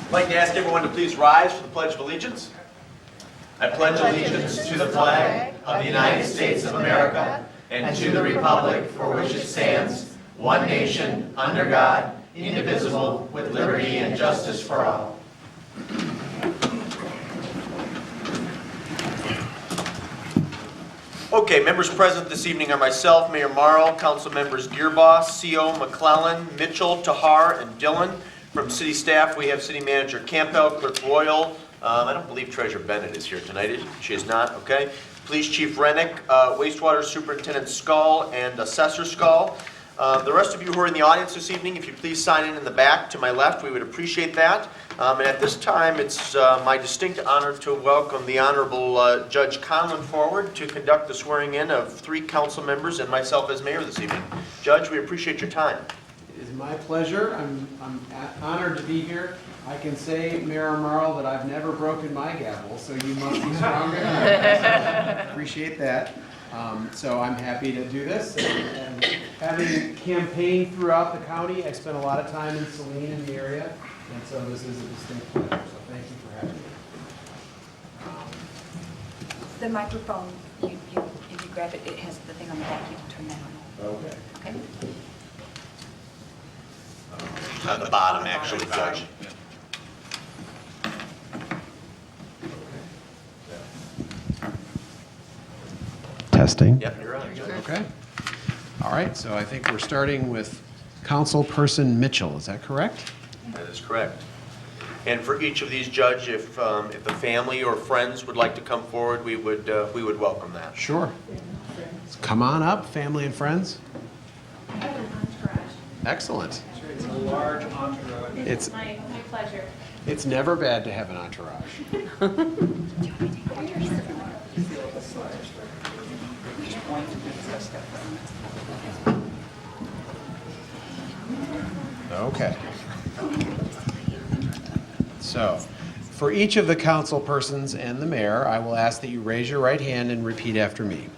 I'd like to ask everyone to please rise for the Pledge of Allegiance. I pledge allegiance to the flag of the United States of America and to the republic for which it stands, one nation, under God, indivisible, with liberty and justice for all. Okay, members present this evening are myself, Mayor Marl, Council members Gearboss, CO, McClellan, Mitchell, Tahar, and Dillon. From city staff, we have City Manager Campbell, Clerk Royal. I don't believe Treasurer Bennett is here tonight, is she? She is not, okay. Police Chief Rennick, Wastewater Superintendent Skull, and Assessor Skull. The rest of you who are in the audience this evening, if you please sign in the back to my left, we would appreciate that. And at this time, it's my distinct honor to welcome the Honorable Judge Conlon forward to conduct the swearing in of 3 council members and myself as mayor this evening. Judge, we appreciate your time. It is my pleasure. I'm honored to be here. I can say, Mayor Marl, that I've never broken my gavel, so you must be stronger. So appreciate that. So I'm happy to do this. And having campaigned throughout the county, I spent a lot of time in Saline in the area, and so this is a distinct pleasure. So thank you for having me. The microphone, if you grab it, it has the thing on the back. You can turn that on. Okay. Okay. On the bottom, actually, Judge. Testing. Yep, you're on. Okay. All right, so I think we're starting with Councilperson Mitchell. Is that correct? That is correct. And for each of these, Judge, if the family or friends would like to come forward, we would welcome that. Sure. Come on up, family and friends. I have an entourage. Excellent. It's a large entourage. It's My pleasure. It's never bad to have an entourage. Okay. So, for each of the council persons and the mayor, I will ask that you raise your right hand and repeat after me.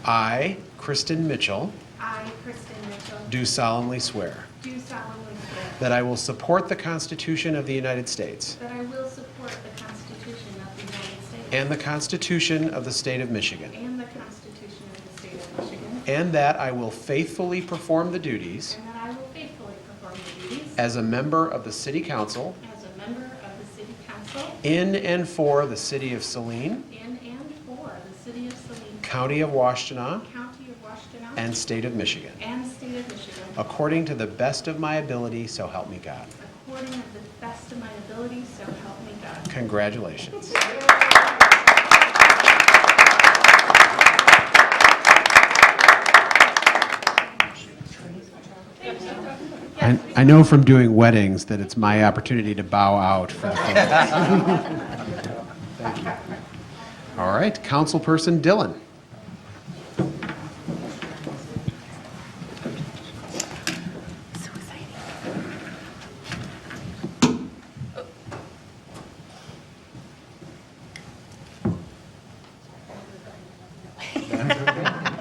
I, Kristen Mitchell, I, Kristen Mitchell, do solemnly swear do solemnly swear that I will support the Constitution of the United States that I will support the Constitution of the United States and the Constitution of the State of Michigan, and the Constitution of the State of Michigan, and that I will faithfully perform the duties and that I will faithfully perform the duties as a member of the City Council as a member of the City Council in and for the City of Saline, in and for the City of Saline, County of Washtenaw, County of Washtenaw, and State of Michigan, and State of Michigan, according to the best of my ability, so help me God. according to the best of my ability, so help me God. Congratulations. I know from doing weddings that it's my opportunity to bow out for the photos. Thank you. All right, Councilperson Dillon. So exciting.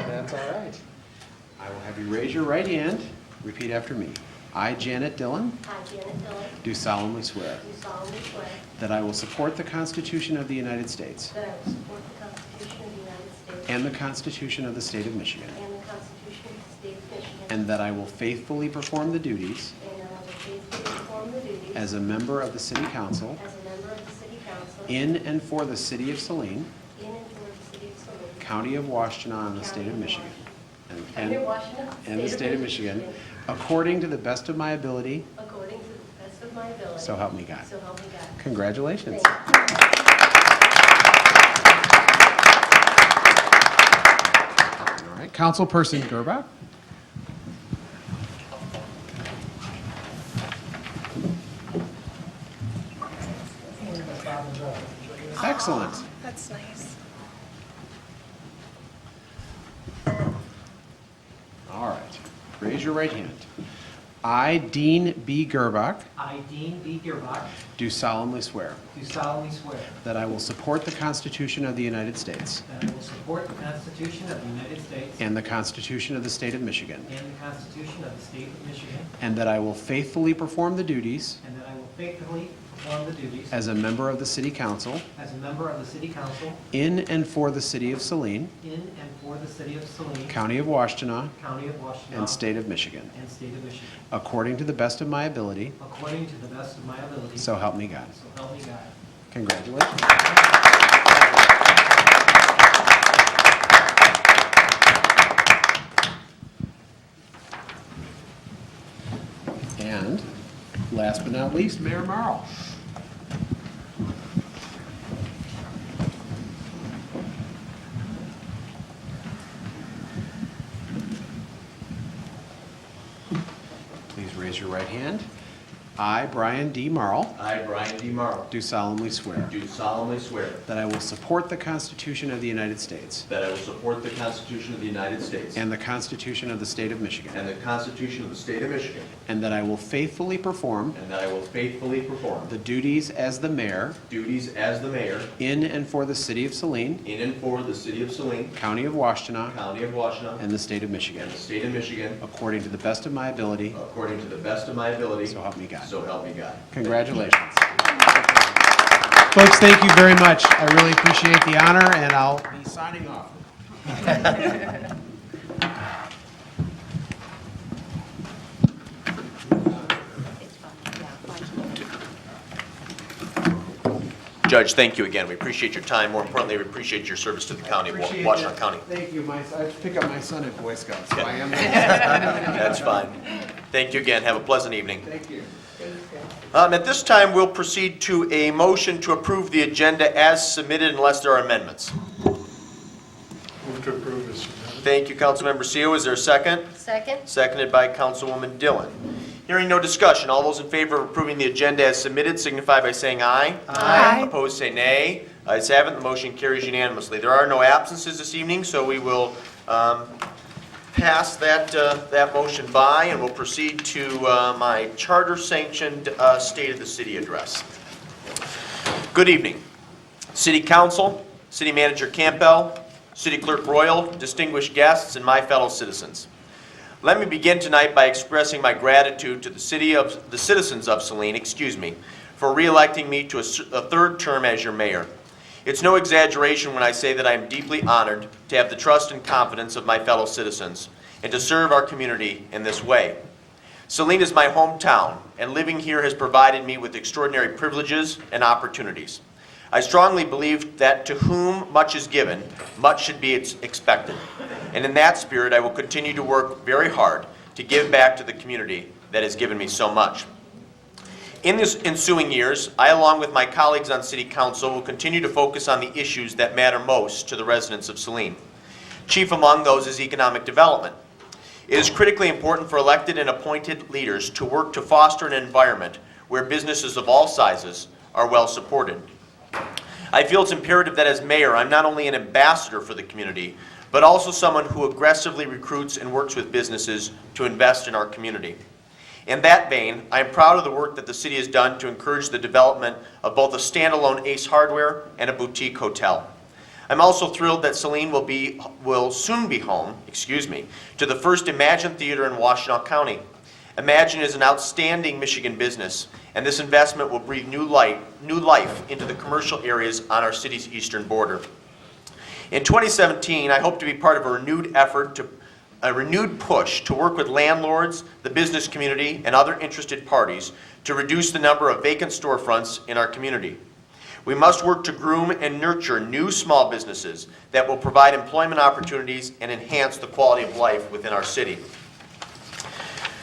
That's all right. I will have you raise your right hand. Repeat after me. I, Janet Dillon, I, Janet Dillon, do solemnly swear do solemnly swear that I will support the Constitution of the United States that I will support the Constitution of the United States and the Constitution of the State of Michigan, and the Constitution of the State of Michigan, and that I will faithfully perform the duties and that I will faithfully perform the duties as a member of the City Council as a member of the City Council in and for the City of Saline, in and for the City of Saline, County of Washtenaw, and the State of Michigan, County of Washington, and the State of Michigan, according to the best of my ability, according to the best of my ability. so help me God. So help me God. Congratulations. Thank you. All right, Councilperson Gerbach. Excellent. That's nice. All right. Raise your right hand. I, Dean B. Gerbach, I, Dean B. Gearbach, do solemnly swear do solemnly swear that I will support the Constitution of the United States that I will support the Constitution of the United States and the Constitution of the State of Michigan, and the Constitution of the State of Michigan, and that I will faithfully perform the duties and that I will faithfully perform the duties as a member of the City Council as a member of the City Council in and for the City of Saline, in and for the City of Saline, County of Washtenaw, County of Washtenaw, and State of Michigan, and State of Michigan, according to the best of my ability, according to the best of my ability. so help me God. So help me God. Congratulations. And last but not least, Mayor Marl. Please raise your right hand. I, Brian D. Marl, I, Brian D. Morrow, do solemnly swear do solemnly swear that I will support the Constitution of the United States that I will support the Constitution of the United States and the Constitution of the State of Michigan, and the Constitution of the State of Michigan, and that I will faithfully perform and that I will faithfully perform the duties as the mayor duties as the mayor in and for the City of Saline, in and for the City of Saline, County of Washtenaw, County of Washtenaw, and the State of Michigan, and the State of Michigan, according to the best of my ability, according to the best of my ability, so help me God. so help me God. Congratulations. Folks, thank you very much. I really appreciate the honor, and I'll be signing off. It's fun, yeah, fun. Judge, thank you again. We appreciate your time. More importantly, we appreciate your service to the county of Appreciate Washtenaw that. County. Thank you. I pick up my son at Boy Scouts, so I am. That's fine. Thank you again. Have a pleasant evening. Thank you. At this time, we'll proceed to a motion to approve the agenda as submitted unless there are amendments. Move to approve as submitted. Thank you, Councilmember Seal. Is there a second? Second? Seconded by Councilwoman Dillon. Hearing no discussion, all those in favor of approving the agenda as submitted signify by saying aye. Aye. Opposed, say nay. Ayes have it, the motion carries unanimously. There are no absences this evening, so we will pass that motion by, and we'll proceed to my charter-sanctioned State of the City address. Good evening. City Council, City Manager Campbell, City Clerk Royal, distinguished guests, and my fellow citizens. Let me begin tonight by expressing my gratitude to the citizens of Saline, for re-electing me to a third term as your mayor. It's no exaggeration when I say that I am deeply honored to have the trust and confidence of my fellow citizens and to serve our community in this way. Saline is my hometown, and living here has provided me with extraordinary privileges and opportunities. I strongly believe that to whom much is given, much should be expected. And in that spirit, I will continue to work very hard to give back to the community that has given me so much. In the ensuing years, I, along with my colleagues on City Council, will continue to focus on the issues that matter most to the residents of Saline. Chief among those is economic development. It is critically important for elected and appointed leaders to work to foster an environment where businesses of all sizes are well supported. I feel it's imperative that as mayor, I'm not only an ambassador for the community, but also someone who aggressively recruits and works with businesses to invest in our community. In that vein, I am proud of the work that the city has done to encourage the development of both a standalone Ace Hardware and a boutique hotel. I'm also thrilled that Saline will soon be home, to the first Imagine Theater in Washtenaw County. Imagine is an outstanding Michigan business, and this investment will breathe new life into the commercial areas on our city's eastern border. In 2017, I hope to be part of a renewed push to work with landlords, the business community, and other interested parties to reduce the number of vacant storefronts in our community. We must work to groom and nurture new small businesses that will provide employment opportunities and enhance the quality of life within our city.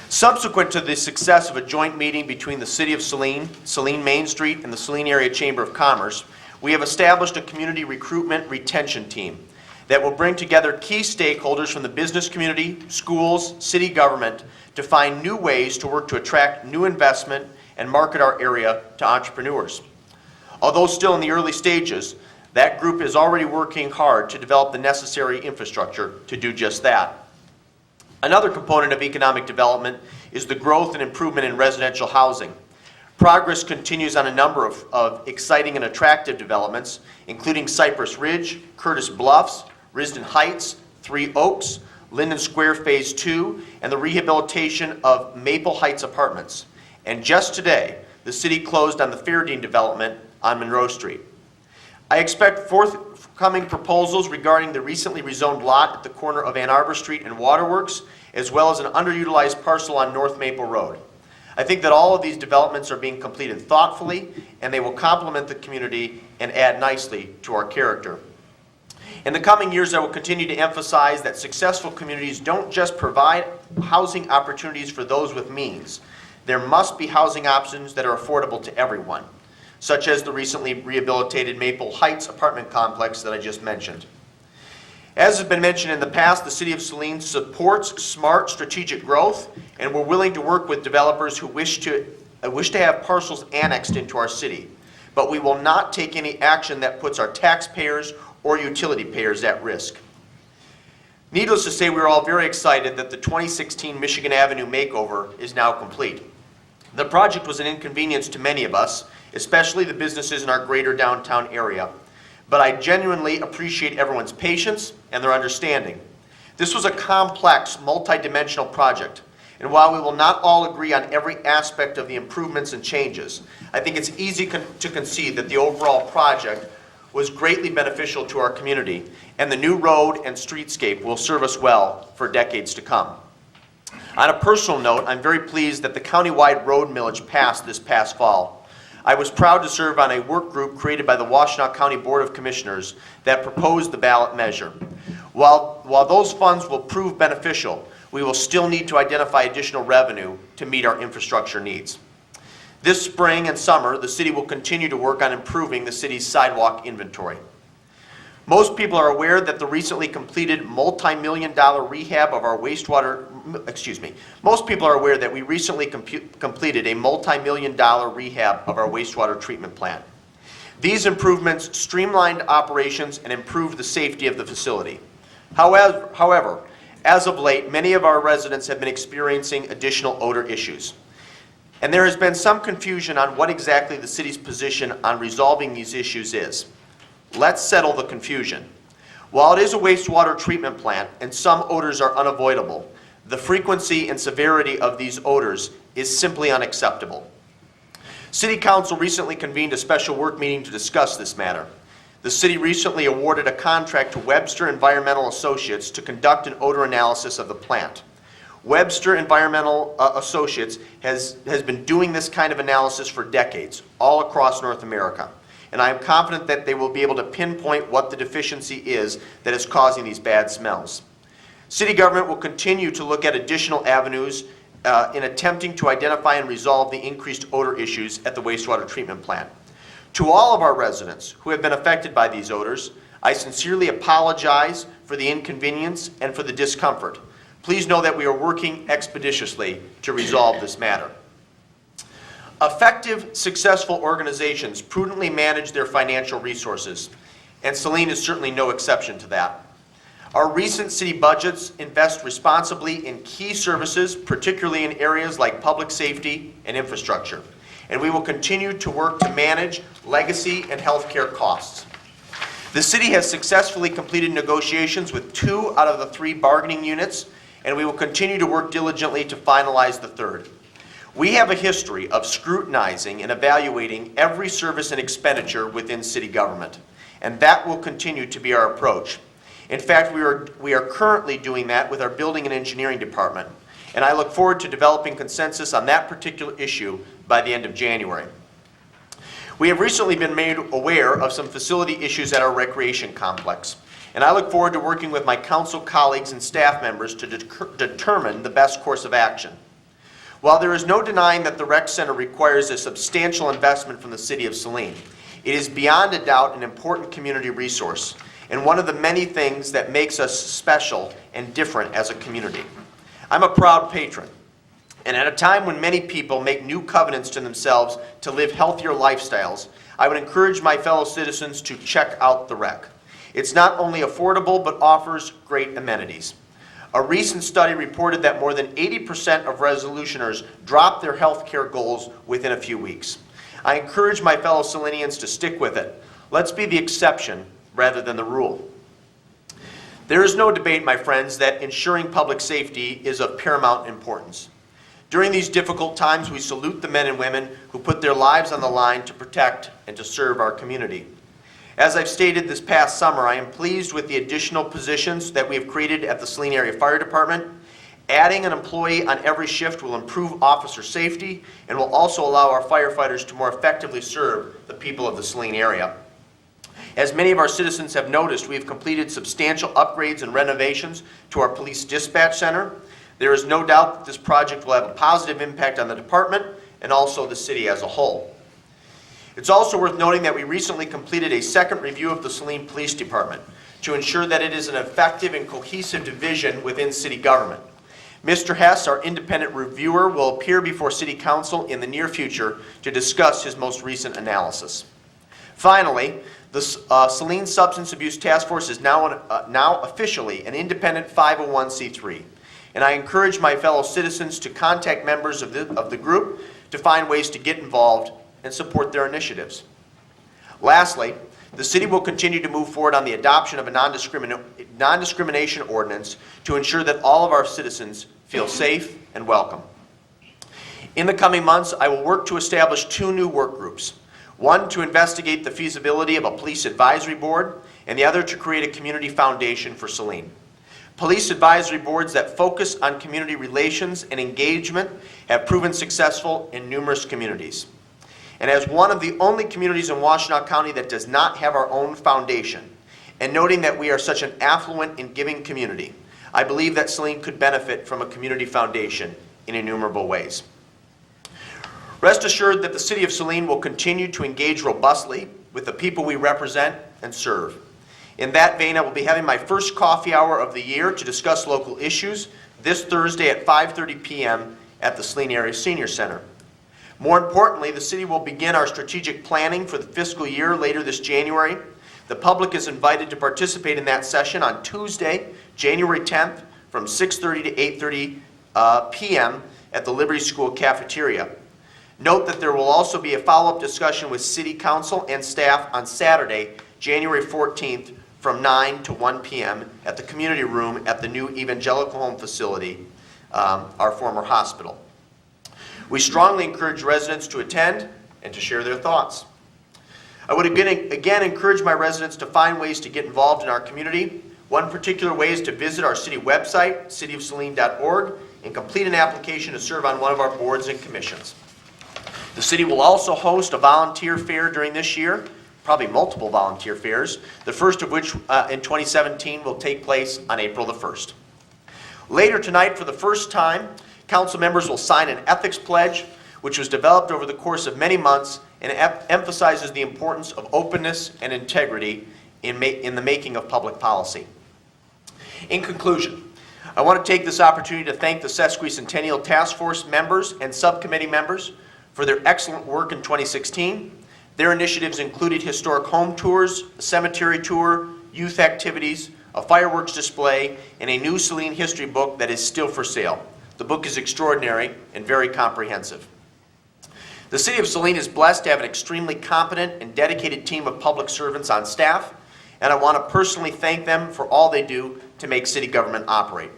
Subsequent to the success of a joint meeting between the City of Saline, Saline Main Street, and the Saline Area Chamber of Commerce, we have established a community recruitment retention team that will bring together key stakeholders from the business community, schools, city government to find new ways to work to attract new investment and market our area to entrepreneurs. Although still in the early stages, that group is already working hard to develop the necessary infrastructure to do just that. Another component of economic development is the growth and improvement in residential housing. Progress continues on a number of exciting and attractive developments, including Cypress Ridge, Curtis Bluffs, Risden Heights, Three Oaks, Linden Square Phase 2, and the rehabilitation of Maple Heights Apartments. And just today, the city closed on the Fairdean development on Monroe Street. I expect forthcoming proposals regarding the recently rezoned lot at the corner of Ann Arbor Street and Waterworks, as well as an underutilized parcel on North Maple Road. I think that all of these developments are being completed thoughtfully, and they will complement the community and add nicely to our character. In the coming years, I will continue to emphasize that successful communities don't just provide housing opportunities for those with means. There must be housing options that are affordable to everyone, such as the recently rehabilitated Maple Heights apartment complex that I just mentioned. As has been mentioned in the past, the City of Saline supports smart strategic growth, and we're willing to work with developers who wish to have parcels annexed into our city. But we will not take any action that puts our taxpayers or utility payers at risk. Needless to say, we're all very excited that the 2016 Michigan Avenue makeover is now complete. The project was an inconvenience to many of us, especially the businesses in our greater downtown area. But I genuinely appreciate everyone's patience and their understanding. This was a complex, multidimensional project, and while we will not all agree on every aspect of the improvements and changes, I think it's easy to concede that the overall project was greatly beneficial to our community, and the new road and streetscape will serve us well for decades to come. On a personal note, I'm very pleased that the countywide road millage passed this past fall. I was proud to serve on a work group created by the Washtenaw County Board of Commissioners that proposed the ballot measure. While those funds will prove beneficial, we will still need to identify additional revenue to meet our infrastructure needs. This spring and summer, the city will continue to work on improving the city's sidewalk inventory. Most people are aware that the recently completed multi-million-dollar rehab of our most people are aware that we recently completed a multi-million-dollar rehab of our wastewater treatment plant. These improvements streamlined operations and improved the safety of the facility. However, as of late, many of our residents have been experiencing additional odor issues. And there has been some confusion on what exactly the city's position on resolving these issues is. Let's settle the confusion. While it is a wastewater treatment plant and some odors are unavoidable, the frequency and severity of these odors is simply unacceptable. City Council recently convened a special work meeting to discuss this matter. The city recently awarded a contract to Webster Environmental Associates to conduct an odor analysis of the plant. Webster Environmental Associates has been doing this kind of analysis for decades, all across North America. And I am confident that they will be able to pinpoint what the deficiency is that is causing these bad smells. City government will continue to look at additional avenues in attempting to identify and resolve the increased odor issues at the wastewater treatment plant. To all of our residents who have been affected by these odors, I sincerely apologize for the inconvenience and for the discomfort. Please know that we are working expeditiously to resolve this matter. Effective, successful organizations prudently manage their financial resources, and Saline is certainly no exception to that. Our recent city budgets invest responsibly in key services, particularly in areas like public safety and infrastructure, and we will continue to work to manage legacy and healthcare costs. The city has successfully completed negotiations with 2 out of the 3 bargaining units, and we will continue to work diligently to finalize the 3rd. We have a history of scrutinizing and evaluating every service and expenditure within city government, and that will continue to be our approach. In fact, we are currently doing that with our building and engineering department, and I look forward to developing consensus on that particular issue by the end of January. We have recently been made aware of some facility issues at our recreation complex, and I look forward to working with my council colleagues and staff members to determine the best course of action. While there is no denying that the rec center requires a substantial investment from the city of Saline, it is beyond a doubt an important community resource and one of the many things that makes us special and different as a community. I'm a proud patron, and at a time when many people make new covenants to themselves to live healthier lifestyles, I would encourage my fellow citizens to check out the rec. It's not only affordable, but offers great amenities. A recent study reported that more than 80% of resolutioners dropped their health care goals within a few weeks. I encourage my fellow Salinians to stick with it. Let's be the exception rather than the rule. There is no debate, my friends, that ensuring public safety is of paramount importance. During these difficult times, we salute the men and women who put their lives on the line to protect and to serve our community. As I've stated this past summer, I am pleased with the additional positions that we have created at the Saline Area Fire Department. Adding an employee on every shift will improve officer safety and will also allow our firefighters to more effectively serve the people of the Saline area. As many of our citizens have noticed, we have completed substantial upgrades and renovations to our police dispatch center. There is no doubt that this project will have a positive impact on the department and also the city as a whole. It's also worth noting that we recently completed a second review of the Saline Police Department to ensure that it is an effective and cohesive division within city government. Mr. Hess, our independent reviewer, will appear before City Council in the near future to discuss his most recent analysis. Finally, the Saline Substance Abuse Task Force is now officially an independent 501c3, and I encourage my fellow citizens to contact members of the group to find ways to get involved and support their initiatives. Lastly, the city will continue to move forward on the adoption of a non-discrimination ordinance to ensure that all of our citizens feel safe and welcome. In the coming months, I will work to establish 2 new work groups. One to investigate the feasibility of a police advisory board, and the other to create a community foundation for Saline. Police advisory boards that focus on community relations and engagement have proven successful in numerous communities. And as one of the only communities in Washtenaw County that does not have our own foundation, and noting that we are such an affluent and giving community, I believe that Saline could benefit from a community foundation in innumerable ways. Rest assured that the City of Saline will continue to engage robustly with the people we represent and serve. In that vein, I will be having my first coffee hour of the year to discuss local issues this Thursday at 5:30 p.m. at the Saline Area Senior Center. More importantly, the city will begin our strategic planning for the fiscal year later this January. The public is invited to participate in that session on Tuesday, January 10th from 6:30 to 8:30 p.m. at the Liberty School cafeteria. Note that there will also be a follow-up discussion with City Council and staff on Saturday, January 14th from 9 to 1 p.m. at the community room at the new Evangelical Home facility, our former hospital. We strongly encourage residents to attend and to share their thoughts. I would again encourage my residents to find ways to get involved in our community. One particular way is to visit our city website, cityofsaline.org, and complete an application to serve on one of our boards and commissions. The city will also host a volunteer fair during this year, probably multiple volunteer fairs, the first of which in 2017 will take place on April the 1st. Later tonight, for the first time, council members will sign an ethics pledge, which was developed over the course of many months and emphasizes the importance of openness and integrity in the making of public policy. In conclusion, I want to take this opportunity to thank the Sesquicentennial Task Force members and subcommittee members for their excellent work in 2016. Their initiatives included historic home tours, a cemetery tour, youth activities, a fireworks display, and a new Saline history book that is still for sale. The book is extraordinary and very comprehensive. The City of Saline is blessed to have an extremely competent and dedicated team of public servants on staff, and I want to personally thank them for all they do to make city government operate.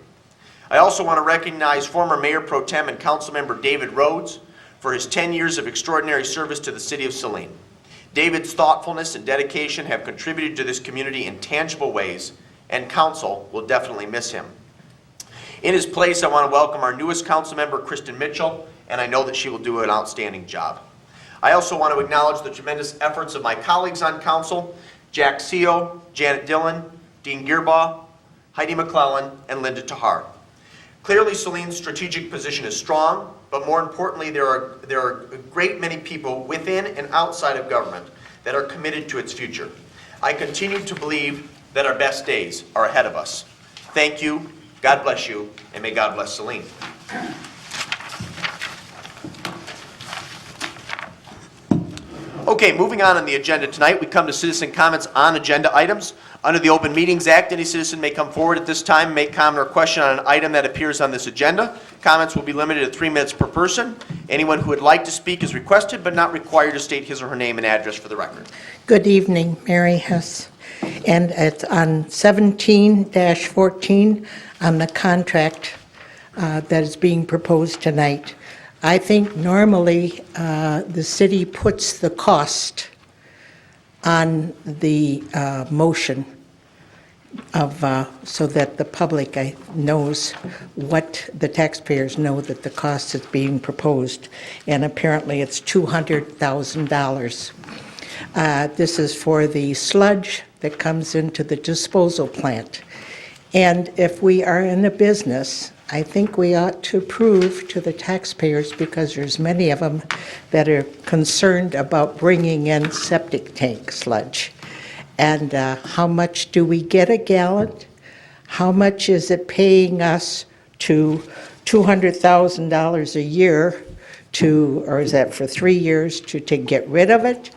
I also want to recognize former Mayor Pro Tem and Councilmember David Rhodes for his 10 years of extraordinary service to the City of Saline. David's thoughtfulness and dedication have contributed to this community in tangible ways, and council will definitely miss him. In his place, I want to welcome our newest council member, Kristen Mitchell, and I know that she will do an outstanding job. I also want to acknowledge the tremendous efforts of my colleagues on council, Jack Seo, Janet Dillon, Dean Gearbaugh, Heidi McClellan, and Linda Tahar. Clearly, Saline's strategic position is strong, but more importantly, there are a great many people within and outside of government that are committed to its future. I continue to believe that our best days are ahead of us. Thank you, God bless you, and may God bless Saline. Okay, moving on the agenda tonight, we come to citizen comments on agenda items. Under the Open Meetings Act, any citizen may come forward at this time and make comment or question on an item that appears on this agenda. Comments will be limited to 3 minutes per person. Anyone who would like to speak is requested but not required to state his or her name and address for the record. Good evening, Mary Hess. And it's on 17-14 on the contract that is being proposed tonight. I think normally the city puts the cost on the motion of, so that the public knows what, the taxpayers know that the cost is being proposed, and apparently it's $200,000. This is for the sludge that comes into the disposal plant. And if we are in a business, I think we ought to prove to the taxpayers, because there's many of them that are concerned about bringing in septic tank sludge. And how much do we get a gallon? How much is it paying us to $200,000 a year to, or is that for 3 years, to get rid of it?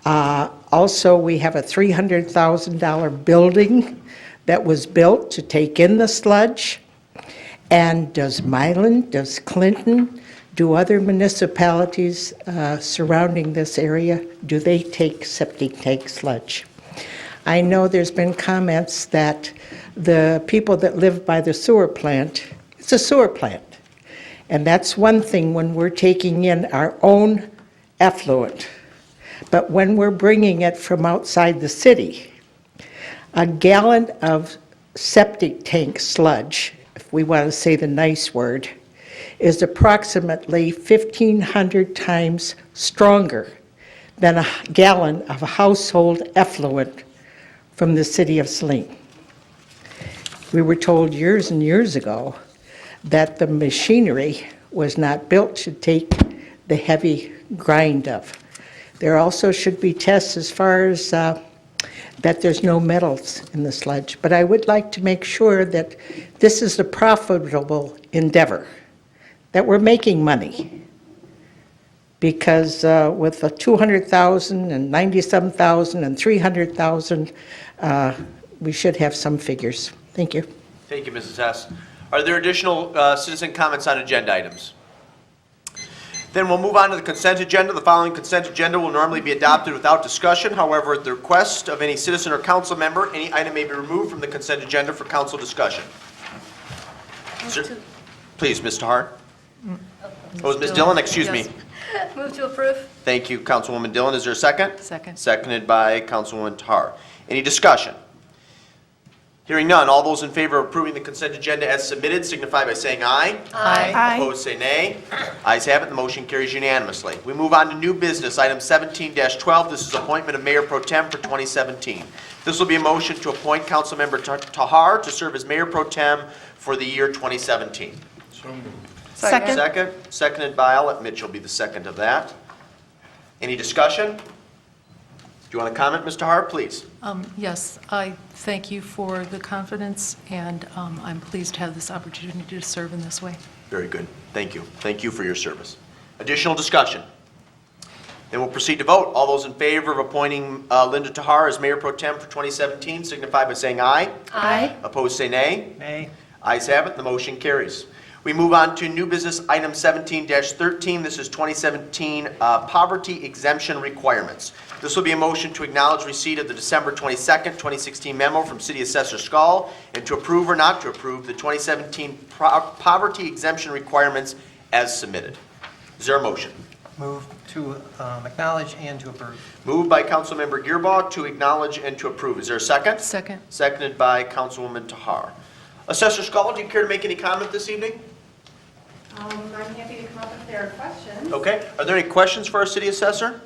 Also, we have a $300,000 building that was built to take in the sludge. And does Milan, does Clinton, do other municipalities surrounding this area, do they take septic tank sludge? I know there's been comments that the people that live by the sewer plant, it's a sewer plant. And that's one thing when we're taking in our own effluent. But when we're bringing it from outside the city, a gallon of septic tank sludge, if we want to say the nice word, is approximately 1,500 times stronger than a gallon of household effluent from the city of Saline. We were told years and years ago that the machinery was not built to take the heavy grind of. There also should be tests as far as that there's no metals in the sludge. But I would like to make sure that this is a profitable endeavor, that we're making money. Because with the 200,000 and 97,000 and 300,000, we should have some figures. Thank you. Thank you, Mrs. Hess. Are there additional citizen comments on agenda items? Then we'll move on to the consent agenda. The following consent agenda will normally be adopted without discussion. However, at the request of any citizen or council member, any item may be removed from the consent agenda for council discussion. Please, Ms. Tahar. Oh, Ms. Dillon, excuse me. Move to approve. Thank you, Councilwoman Dillon. Is there a second? Second. Seconded by Councilwoman Tahar. Any discussion? Hearing none, all those in favor of approving the consent agenda as submitted signify by saying aye. Aye. Opposed, say nay. Ayes have it, the motion carries unanimously. We move on to new business, item 17-12. This is appointment of Mayor Pro Tem for 2017. This will be a motion to appoint Councilmember Tahar to serve as Mayor Pro Tem for the year 2017. So moved. Second, seconded by, I'll let Mitchell be the second of that. Any discussion? Do you want to comment, Mr. Tahar, please? Yes, I thank you for the confidence, and I'm pleased to have this opportunity to serve in this way. Very good. Thank you. Thank you for your service. Additional discussion? Then we'll proceed to vote. All those in favor of appointing Linda Tahar as Mayor Pro Tem for 2017 signify by saying aye. Aye. Opposed, say nay. Nay. Ayes have it, the motion carries. We move on to new business item 17-13. This is 2017 poverty exemption requirements. This will be a motion to acknowledge receipt of the December 22nd, 2016 memo from City Assessor Skull and to approve or not to approve the 2017 poverty exemption requirements as submitted. Is there a motion? Move to acknowledge and to approve. Moved by Councilmember Gearbaugh to acknowledge and to approve. Is there a second? Second. Seconded by Councilwoman Tahar. Assessor Skull, do you care to make any comment this evening? I'm happy to come up if there are questions. Okay. Are there any questions for our city assessor?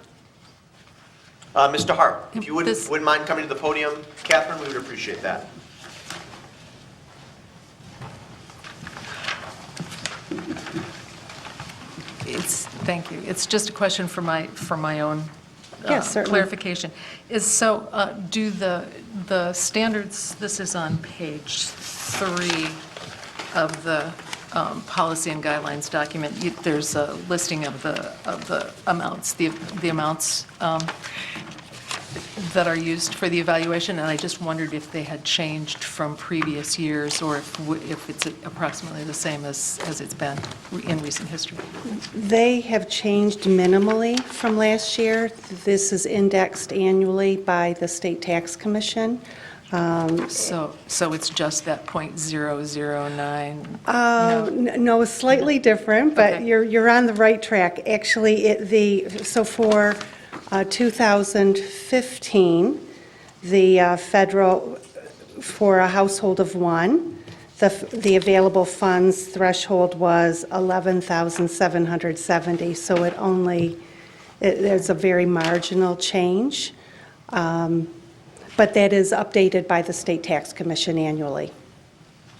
Mr. Hart, if you wouldn't mind coming to the podium, Catherine, we would appreciate that. Thank you. It's just a question for my own Yes, certainly. clarification. Do the standards, this is on page 3 of the policy and guidelines document, there's a listing of the amounts, the amounts that are used for the evaluation, and I just wondered if they had changed from previous years or if it's approximately the same as it's been in recent history. They have changed minimally from last year. This is indexed annually by the State Tax Commission. So it's just that .009? No, it's slightly different, but Okay. you're on the right track. Actually, so for 2015, the federal, for a household of one, the available funds threshold was 11,770, so there's a very marginal change. But that is updated by the State Tax Commission annually.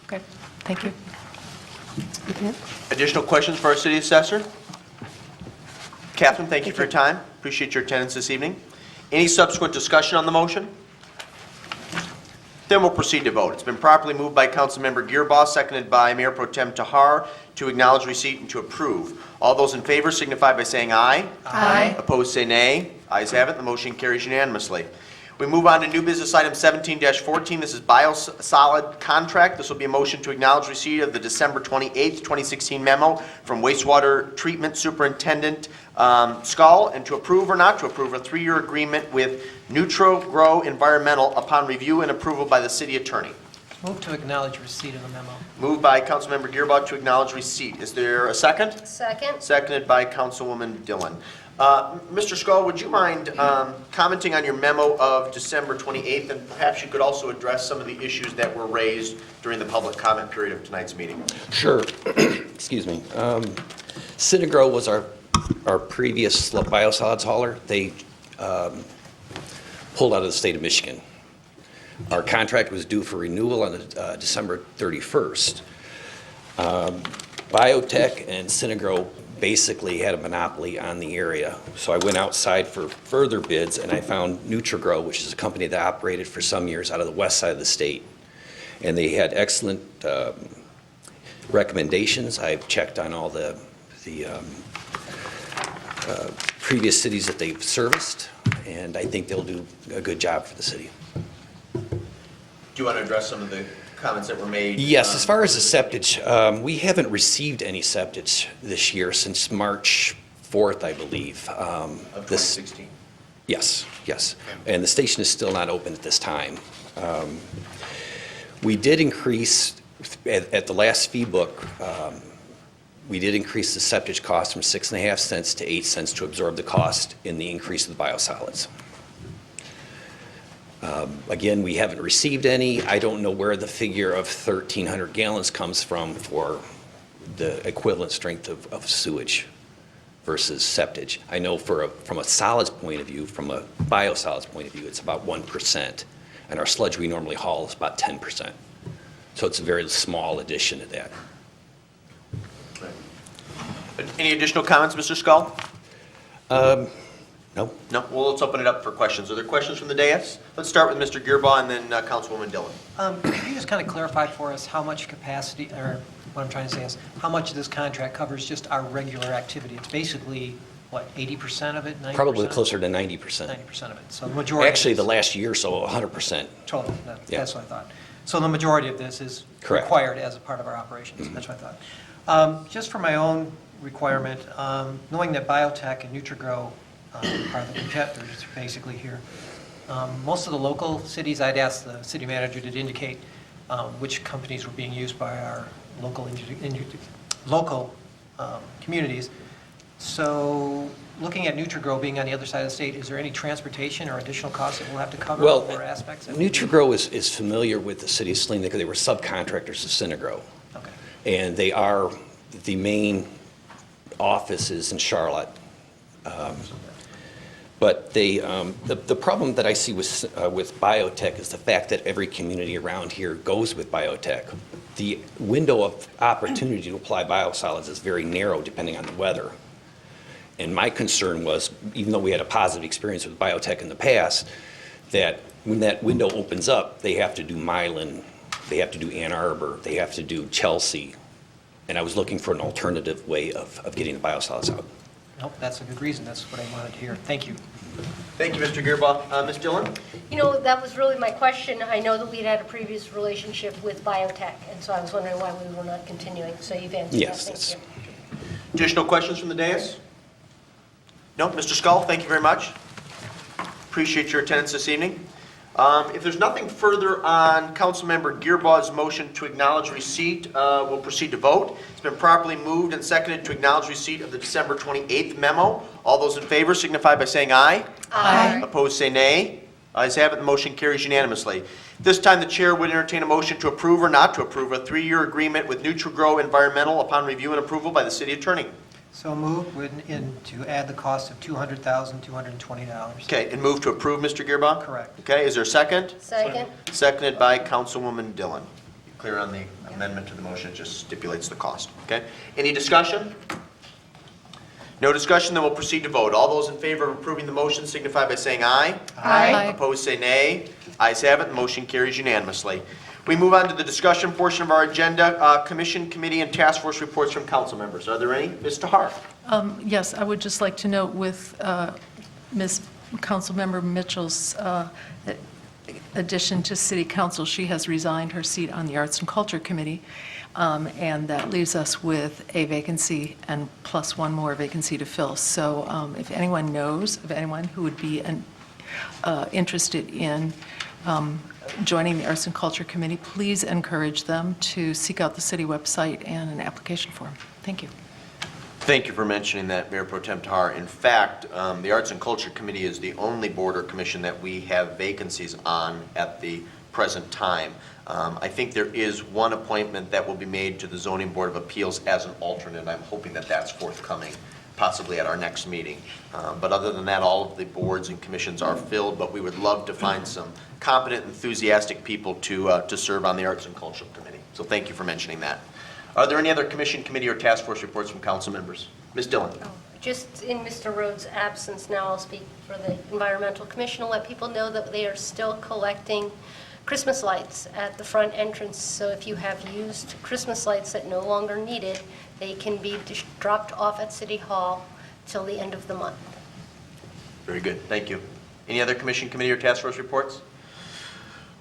Okay, thank you. Okay. Additional questions for our city assessor? Catherine, thank you for your time. Appreciate your attendance this evening. Any subsequent discussion on the motion? Then we'll proceed to vote. It's been properly moved by Councilmember Gearboss, seconded by Mayor Pro Tem Tahar, to acknowledge receipt and to approve. All those in favor signify by saying aye. Aye. Opposed, say nay. Ayes have it. The motion carries unanimously. We move on to new business item 17-14. This is biosolid contract. This will be a motion to acknowledge receipt of the December 28th, 2016 memo from wastewater treatment superintendent Skull, and to approve or not to approve a 3-year agreement with Grow Environmental upon review and approval by the city attorney. Move to acknowledge receipt of the memo. Moved by Councilmember Gearboss to acknowledge receipt. Is there a second? Second. Seconded by Councilwoman Dillon. Mr. Skull, would you mind commenting on your memo of December 28th, and perhaps you could also address some of the issues that were raised during the public comment period of tonight's meeting? Sure. Excuse me. Synagro was our previous biosolids hauler. They pulled out of the state of Michigan. Our contract was due for renewal on December 31st. Biotech and Synagro basically had a monopoly on the area. So I went outside for further bids, and I found Grow, which is a company that operated for some years out of the west side of the state. And they had excellent recommendations. I've checked on all the previous cities that they've serviced, and I think they'll do a good job for the city. Do you want to address some of the comments that were made? Yes, as far as the septage, we haven't received any septage this year since March 4th, I believe. Of 2016? Yes. And the station is still not open at this time. We did increase, at the last fee book, we did increase the septage cost from 6.5 cents to 8 cents to absorb the cost in the increase of the biosolids. Again, we haven't received any. I don't know where the figure of 1,300 gallons comes from for the equivalent strength of sewage versus septage. I know from a solids point of view, from a biosolids point of view, it's about 1%. And our sludge we normally haul is about 10%. So it's a very small addition to that. Any additional comments, Mr. Skull? No. No? Well, let's open it up for questions. Are there questions from the dais? Let's start with Mr. Gearbaugh and then Councilwoman Dillon. Could you just kind of clarify for us how much capacity, or what I'm trying to say is, how much of this contract covers just our regular activity? It's basically, what, 80% of it, 90%? Probably closer to 90%. 90% of it, so the majority. Actually, the last year or so, 100%. Totally, Yeah. that's what I thought. So the majority of this is Correct. required as a part of our operations, that's what I thought. Just for my own requirement, knowing that biotech and Nutrigrow are the competitors basically here, most of the local cities, I'd ask the city manager to indicate which companies were being used by our local communities. So looking at Nutrigrow being on the other side of the state, is there any transportation or additional costs that we'll have to cover Well, for aspects of it? Nutrigrow is familiar with the city of Saline because they were subcontractors of Synagro. Okay. And they are, the main office is in Charlotte. But the problem that I see with biotech is the fact that every community around here goes with biotech. The window of opportunity to apply biosolids is very narrow depending on the weather. And my concern was, even though we had a positive experience with biotech in the past, that when that window opens up, they have to do Milan, they have to do Ann Arbor, they have to do Chelsea. And I was looking for an alternative way of getting the biosolids out. Nope, that's a good reason. That's what I wanted to hear. Thank you. Thank you, Mr. Gearbaugh. Ms. Dillon? You know, that was really my question. I know that we had a previous relationship with biotech, and so I was wondering why we were not continuing. So you've answered Yes, that. that's- Thank you. Additional questions from the dais? No? Mr. Skull, thank you very much. Appreciate your attendance this evening. If there's nothing further on Councilmember Gearbaugh's motion to acknowledge receipt, we'll proceed to vote. It's been properly moved and seconded to acknowledge receipt of the December 28th memo. All those in favor signify by saying aye. Aye. Opposed, say nay. Ayes have it, the motion carries unanimously. This time, the chair would entertain a motion to approve or not to approve a 3-year agreement with NutriGrow Environmental upon review and approval by the city attorney. So moved to add the cost of $200,220. Okay, and move to approve, Mr. Gearbaugh? Correct. Okay, is there a second? Second. Seconded by Councilwoman Dillon. You clear on the amendment to the motion, it just stipulates the cost, okay? Any discussion? No discussion, then we'll proceed to vote. All those in favor of approving the motion signify by saying aye. Aye. Opposed, say nay. Ayes have it, the motion carries unanimously. We move on to the discussion portion of our agenda, commission, committee, and task force reports from council members. Are there any? Ms. Tahar? Yes, I would just like to note with Ms. Councilmember Mitchell's addition to city council, she has resigned her seat on the Arts and Culture Committee, and that leaves us with a vacancy and plus one more vacancy to fill. So if anyone knows of anyone who would be interested in joining the Arts and Culture Committee, please encourage them to seek out the city website and an application form. Thank you. Thank you for mentioning that, Mayor Pro Tem Tahar. In fact, the Arts and Culture Committee is the only board or commission that we have vacancies on at the present time. I think there is one appointment that will be made to the Zoning Board of Appeals as an alternate. I'm hoping that that's forthcoming, possibly at our next meeting. But other than that, all of the boards and commissions are filled, but we would love to find some competent, enthusiastic people to serve on the Arts and Culture Committee. So thank you for mentioning that. Are there any other commission, committee, or task force reports from council members? Ms. Dillon? Just in Mr. Rhodes' absence, now I'll speak for the Environmental Commission and let people know that they are still collecting Christmas lights at the front entrance. So if you have used Christmas lights that no longer needed, they can be dropped off at City Hall till the end of the month. Very good, thank you. Any other commission, committee, or task force reports?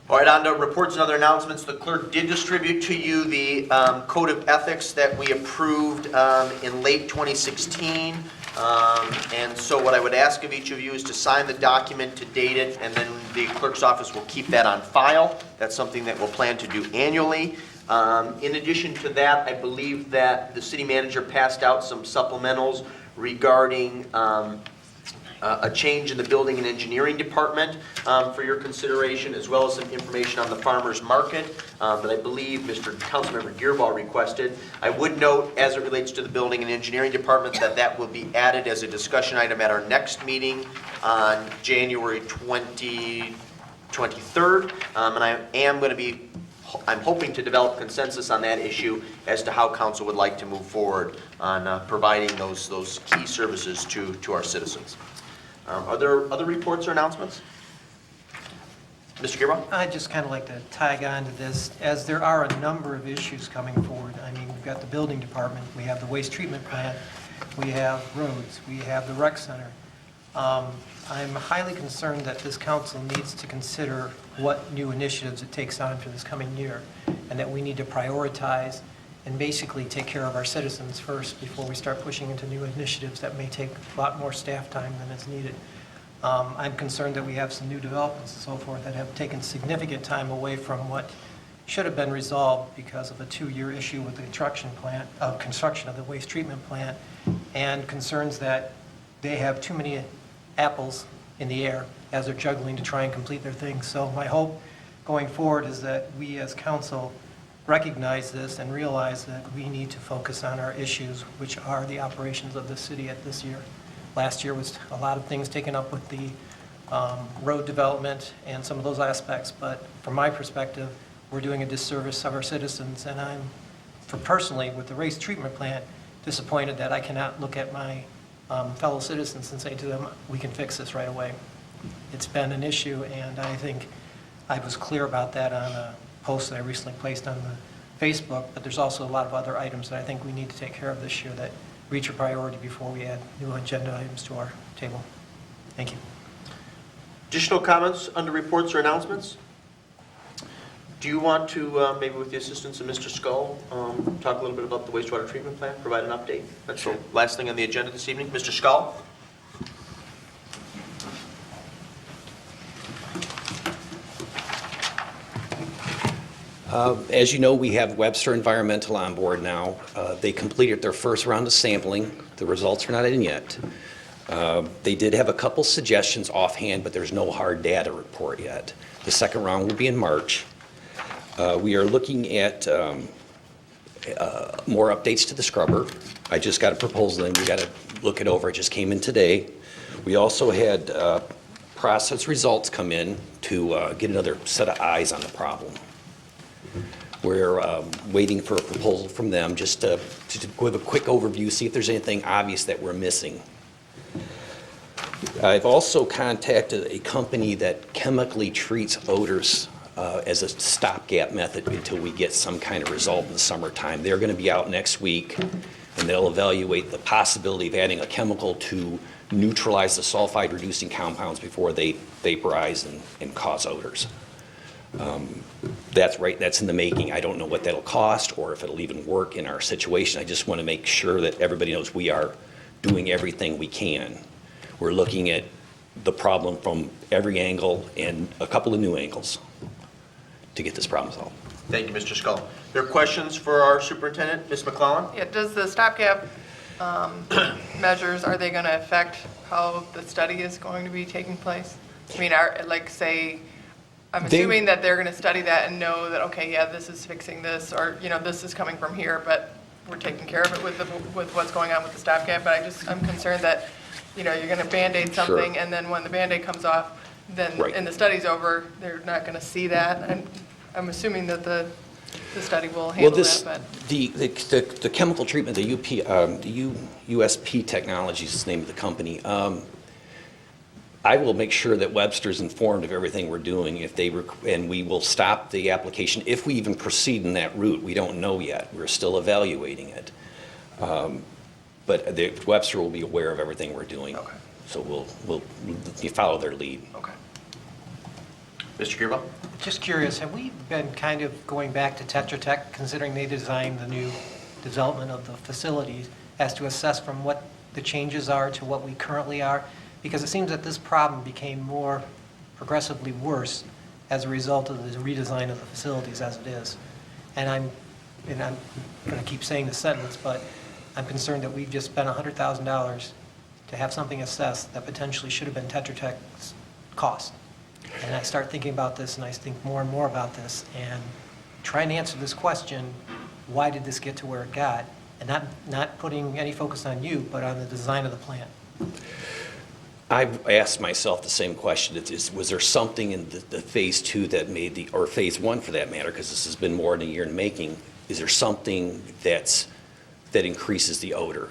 All right, on to reports and other announcements. The clerk did distribute to you the code of ethics that we approved in late 2016. And so what I would ask of each of you is to sign the document, to date it, and then the clerk's office will keep that on file. That's something that we'll plan to do annually. In addition to that, I believe that the city manager passed out some supplementals regarding a change in the building and engineering department for your consideration, as well as some information on the farmers market that I believe Mr. Councilmember Gearbaugh requested. I would note, as it relates to the building and engineering department, that that will be added as a discussion item at our next meeting on January 23rd. And I am going to be, I'm hoping to develop consensus on that issue as to how council would like to move forward on providing those key services to our citizens. Are there other reports or announcements? Mr. Gearbaugh? I'd just kind of like to tag on to this, as there are a number of issues coming forward. I mean, we've got the building department, we have the waste treatment plant, we have roads, we have the rec center. I'm highly concerned that this council needs to consider what new initiatives it takes on for this coming year, and that we need to prioritize and basically take care of our citizens first before we start pushing into new initiatives that may take a lot more staff time than is needed. I'm concerned that we have some new developments and so forth that have taken significant time away from what should have been resolved because of a 2-year issue with the construction of the waste treatment plant, and concerns that they have too many apples in the air as they're juggling to try and complete their things. So my hope going forward is that we as council recognize this and realize that we need to focus on our issues, which are the operations of the city at this year. Last year was a lot of things taken up with the road development and some of those aspects, but from my perspective, we're doing a disservice of our citizens, and I'm, personally, with the waste treatment plant, disappointed that I cannot look at my fellow citizens and say to them, we can fix this right away. It's been an issue, and I think I was clear about that on a post that I recently placed on the Facebook, but there's also a lot of other items that I think we need to take care of this year that reach a priority before we add new agenda items to our table. Thank you. Additional comments under reports or announcements? Do you want to, maybe with the assistance of Mr. Scull, talk a little bit about the wastewater treatment plant, provide an update? That's the last thing on the agenda this evening. Mr. Scull? As you know, we have Webster Environmental on board now. They completed their first round of sampling. The results are not in yet. They did have a couple suggestions offhand, but there's no hard data report yet. The second round will be in March. We are looking at more updates to the scrubber. I just got a proposal in. We got to look it over. It just came in today. We also had process results come in to get another set of eyes on the problem. We're waiting for a proposal from them just to give a quick overview, see if there's anything obvious that we're missing. I've also contacted a company that chemically treats odors as a stopgap method until we get some kind of result in the summertime. They're going to be out next week, and they'll evaluate the possibility of adding a chemical to neutralize the sulfide-reducing compounds before they vaporize and cause odors. That's in the making. I don't know what that'll cost or if it'll even work in our situation. I just want to make sure that everybody knows we are doing everything we can. We're looking at the problem from every angle and a couple of new angles to get this problem solved. Thank you, Mr. Scull. There are questions for our superintendent, Ms. McClellan? Yeah, does the stopgap measures, are they going to affect how the study is going to be taking place? I mean, I'm assuming that they're going to study that and know that, okay, yeah, this is fixing this, or, this is coming from here, but we're taking care of it with what's going on with the stopgap. But I'm concerned that, you're going to Band-Aid something, and then when the Band-Aid comes off, then, and the study's over, they're not going to see that. I'm assuming that the study will handle that, but. The chemical treatment, the USP Technologies is the name of the company. I will make sure that Webster's informed of everything we're doing and we will stop the application if we even proceed in that route. We don't know yet. We're still evaluating it. But Webster will be aware of everything we're doing. Okay. So we'll follow their lead. Okay. Mr. Gearbaugh? Just curious, have we been kind of going back to Tetra Tech, considering they designed the new development of the facilities, as to assess from what the changes are to what we currently are? Because it seems that this problem became more progressively worse as a result of the redesign of the facilities as it is. And I'm going to keep saying this sentence, but I'm concerned that we've just spent $100,000 to have something assessed that potentially should have been Tetra Tech's cost. And I start thinking about this, and I think more and more about this, and trying to answer this question, why did this get to where it got? And not putting any focus on you, but on the design of the plant. I've asked myself the same question. Was there something in the phase 2 that made or phase 1 for that matter, because this has been more than a year in making, is there something that increases the odor?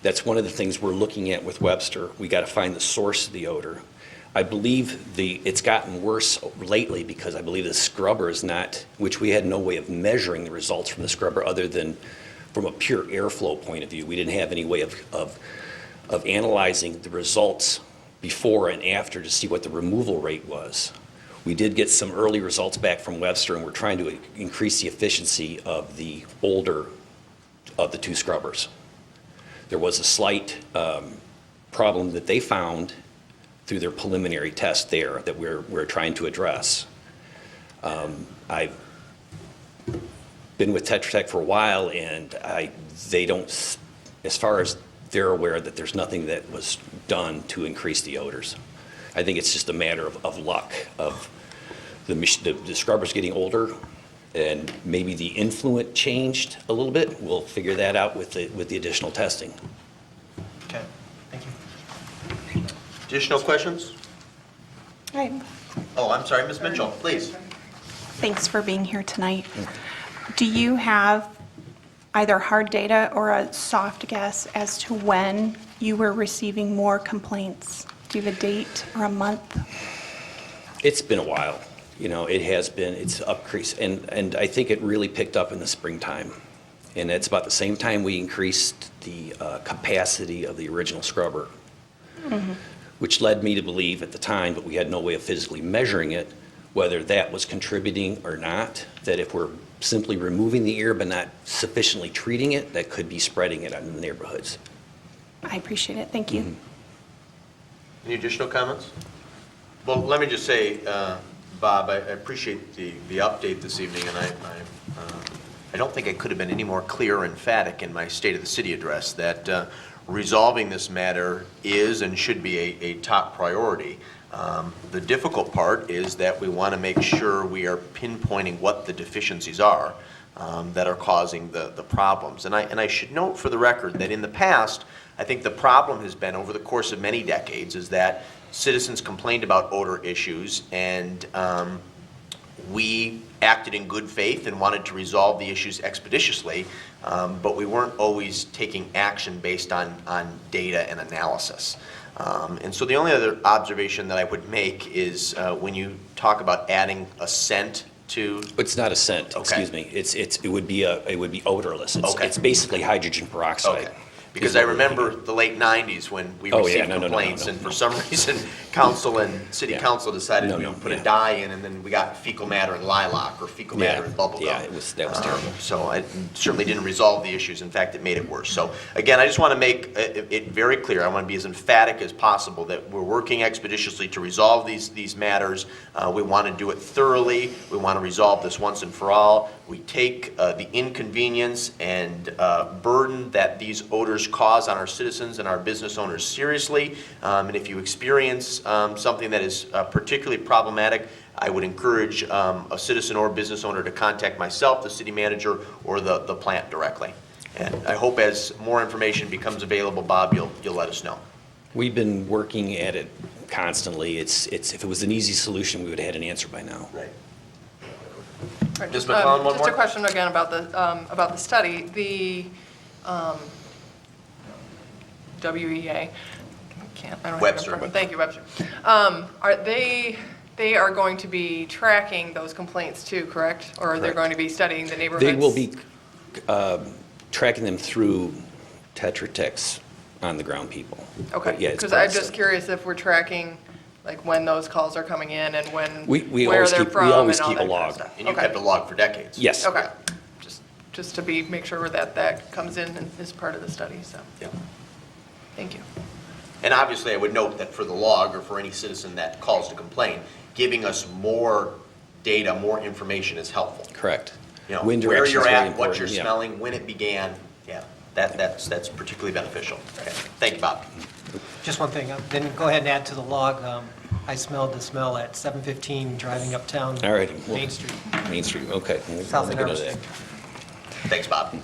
That's one of the things we're looking at with Webster. We got to find the source of the odor. I believe it's gotten worse lately because I believe the scrubber is not, which we had no way of measuring the results from the scrubber other than from a pure airflow point of view. We didn't have any way of analyzing the results before and after to see what the removal rate was. We did get some early results back from Webster, and we're trying to increase the efficiency of the older of the two scrubbers. There was a slight problem that they found through their preliminary test there that we're trying to address. I've been with Tetra Tech for a while, and they don't, as far as they're aware, that there's nothing that was done to increase the odors. I think it's just a matter of luck, of the scrubbers getting older, and maybe the influent changed a little bit. We'll figure that out with the additional testing. Okay, thank you. Additional questions? Hi. Oh, I'm sorry, Ms. Mitchell, please. Thanks for being here tonight. Do you have either hard data or a soft guess as to when you were receiving more complaints? Do you have a date or a month? It's been a while. It has been, it's increased, and I think it really picked up in the springtime. And it's about the same time we increased the capacity of the original scrubber, which led me to believe at the time, but we had no way of physically measuring it, whether that was contributing or not, that if we're simply removing the air but not sufficiently treating it, that could be spreading it out in the neighborhoods. I appreciate it. Thank you. Any additional comments? Well, let me just say, Bob, I appreciate the update this evening, and I don't think I could have been any more clear or emphatic in my State of the City address that resolving this matter is and should be a top priority. The difficult part is that we want to make sure we are pinpointing what the deficiencies are that are causing the problems. And I should note for the record that in the past, I think the problem has been over the course of many decades is that citizens complained about odor issues, and we acted in good faith and wanted to resolve the issues expeditiously, but we weren't always taking action based on data and analysis. And so the only other observation that I would make is when you talk about adding a scent to... It's not a scent, Okay. excuse me. It would be odorless. Okay. It's basically hydrogen peroxide. Okay. Because I remember the late 90s when we received complaints, and for some reason, council and city council decided we would put a dye in, and then we got fecal matter and lilac, or fecal matter and bubble gum. Yeah, that was terrible. So it certainly didn't resolve the issues. In fact, it made it worse. So again, I just want to make it very clear. I want to be as emphatic as possible that we're working expeditiously to resolve these matters. We want to do it thoroughly. We want to resolve this once and for all. We take the inconvenience and burden that these odors cause on our citizens and our business owners seriously. And if you experience something that is particularly problematic, I would encourage a citizen or business owner to contact myself, the city manager, or the plant directly. And I hope as more information becomes available, Bob, you'll let us know. We've been working at it constantly. If it was an easy solution, we would have had an answer by now. Right. Right, Ms. McClellan, one just more? a question again about the study. The WEA, I don't have Webster. it in front of me. Thank you, Webster. Are they are going to be tracking those complaints too, correct? Or are they Correct. going to be studying the neighborhoods? They will be tracking them through Tetra Tech's on-the-ground people. Okay, But yeah, it's because part I'm of the just study. curious if we're tracking, like, when those calls are coming in and when, We where always they're keep- we from always and all keep a that kind of log. stuff. And you've Okay. kept a log for decades. Yes. Okay, just to make sure that comes in and is part of the study, so, Yeah. thank you. And obviously, I would note that for the log, or for any citizen that calls to complain, giving us more data, more information is helpful. Correct. You know, Wind where direction you're is very at, what important, you're yeah. smelling, when it began, yeah, that's particularly beneficial. Okay. Thank you, Bob. Just one thing, then go ahead and add to the log, I smelled the smell at 7:15 driving uptown All right. well, Main Street. Main Street, okay. We'll South make of a note of Everest. that. Thanks, Bob.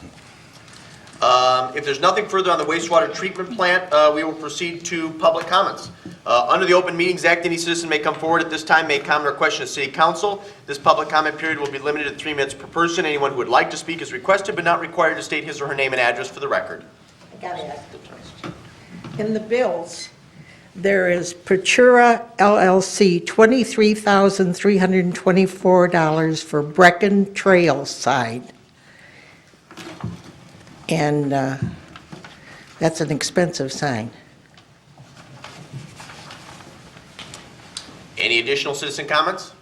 If there's nothing further on the wastewater treatment plant, we will proceed to public comments. Under the Open Meetings Act, any citizen may come forward at this time, make comment or question to City Council. This public comment period will be limited to 3 minutes per person. Anyone who would like to speak is requested but not required to state his or her name and address for the record. I gotta ask the question. In the bills, there is Procura LLC, $23,324 for Brecken Trail side. And that's an expensive sign. Any additional citizen comments?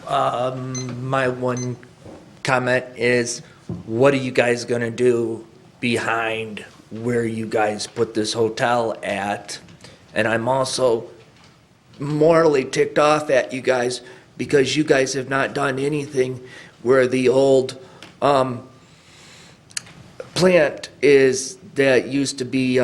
My one comment is, what are you guys gonna do behind where you guys put this hotel at? And I'm also morally ticked off at you guys because you guys have not done anything where the old plant is that used to be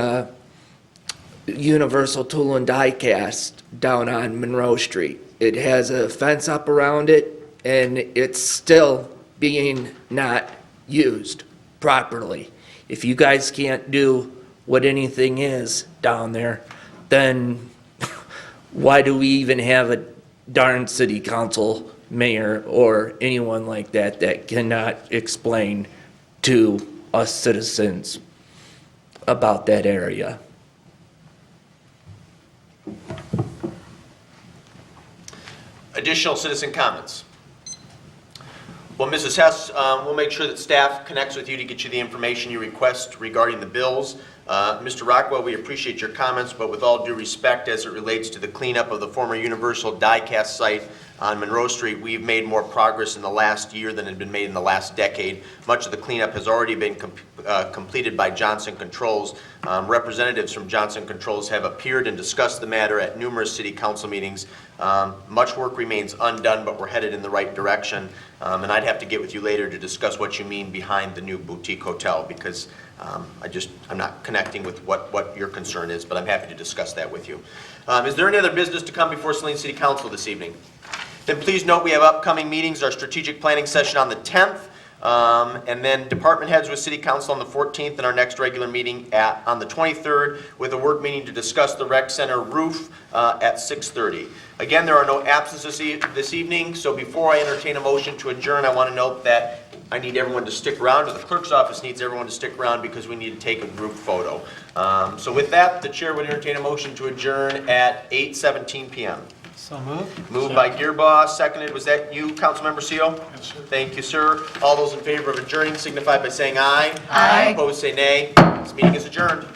Universal Tool and Die Cast down on Monroe Street. It has a fence up around it, and it's still being not used properly. If you guys can't do what anything is down there, then why do we even have a darn city council, mayor, or anyone like that that cannot explain to us citizens about that area? Additional citizen comments? Well, Mrs. Hess, we'll make sure that staff connects with you to get you the information you request regarding the bills. Mr. Rockwell, we appreciate your comments, but with all due respect, as it relates to the cleanup of the former Universal Die-Cast site, on Monroe Street, we've made more progress in the last year than had been made in the last decade. Much of the cleanup has already been completed by Johnson Controls. Representatives from Johnson Controls have appeared and discussed the matter at numerous city council meetings. Much work remains undone, but we're headed in the right direction. And I'd have to get with you later to discuss what you mean behind the new boutique hotel, because I'm not connecting with what your concern is, but I'm happy to discuss that with you. Is there any other business to come before Saline City Council this evening? Then please note we have upcoming meetings, our strategic planning session on the 10th, and then department heads with City Council on the 14th, and our next regular meeting on the 23rd, with a work meeting to discuss the rec center roof at 6:30. Again, there are no absences this evening, so before I entertain a motion to adjourn, I want to note that I need everyone to stick around, or the clerk's office needs everyone to stick around, because we need to take a group photo. So with that, the chair would entertain a motion to adjourn at 8:17 p.m. So moved. Moved by Gearboss, seconded, was that you, Councilmember Seal? Yes, sir. Thank you, sir. All those in favor of adjourning signify by saying aye. Aye. Opposed, say nay. This meeting is adjourned.